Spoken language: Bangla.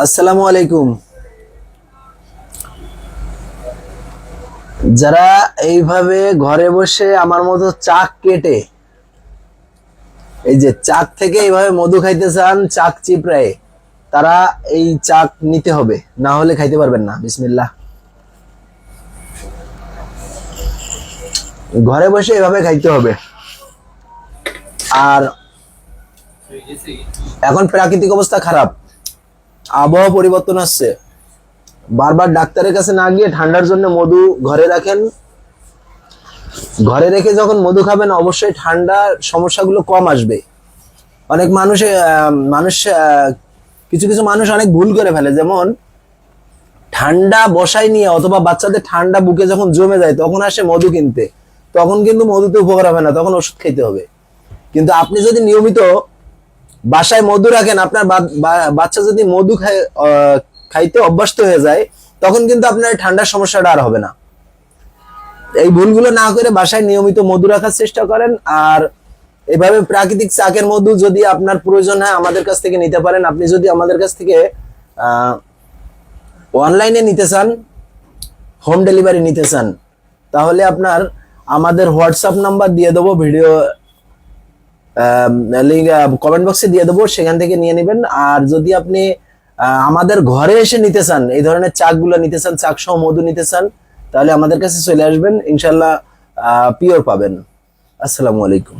আসসালামু আলাইকুম। যারা এইভাবে ঘরে বসে আমার মতো চাক কেটে এই যে চাক থেকে এইভাবে মধু খাইতে চান, চাক চিপড়ায়, তারা এই চাক নিতে হবে, না হলে খাইতে পারবেন না। বিসমিল্লাহ। ঘরে বসে এইভাবে খাইতে হবে। আর এখন প্রাকৃতিক অবস্থা খারাপ, আবহাওয়া পরিবর্তন আসছে। বারবার ডাক্তারের কাছে না গিয়ে ঠান্ডার জন্য মধু ঘরে রাখেন। ঘরে রেখে যখন মধু খাবেন, অবশ্যই ঠান্ডার সমস্যাগুলো কম আসবে। অনেক মানুষ কিছু কিছু মানুষ অনেক ভুল করে ফেলে, যেমন ঠান্ডা বসায় নিয়ে অথবা বাচ্চাদের ঠান্ডা বুকে যখন জমে যায় তখন আসে মধু কিনতে। তখন কিন্তু মধুতে উপকার হবে না, তখন ওষুধ খেতে হবে। কিন্তু আপনি যদি নিয়মিত বাসায় মধু রাখেন, আপনার বাচ্চা যদি মধু খাইতে অভ্যস্ত হয়ে যায়, তখন কিন্তু আপনার ঠান্ডার সমস্যাটা আর হবে না। এই ভুলগুলো না করে বাসায় নিয়মিত মধু রাখার চেষ্টা করেন। আর এভাবে প্রাকৃতিক চাকের মধু যদি আপনার প্রয়োজন হয় আমাদের কাছ থেকে নিতে পারেন। আপনি যদি আমাদের কাছ থেকে অনলাইনে নিতে চান, হোম ডেলিভারি নিতে চান, তাহলে আপনার আমাদের হোয়াটসঅ্যাপ নাম্বার দিয়ে দেবো, ভিডিও লিঙ্ক কমেন্ট বক্সে দিয়ে দেবো, সেখান থেকে নিয়ে নেবেন। আর যদি আপনি আমাদের ঘরে এসে নিতে চান, এই ধরনের চাকগুলো নিতে চান, চাক সহ মধু নিতে চান, তাহলে আমাদের কাছে চলে আসবেন, ইনশাল্লাহ পিওর পাবেন। আসসালামু আলাইকুম।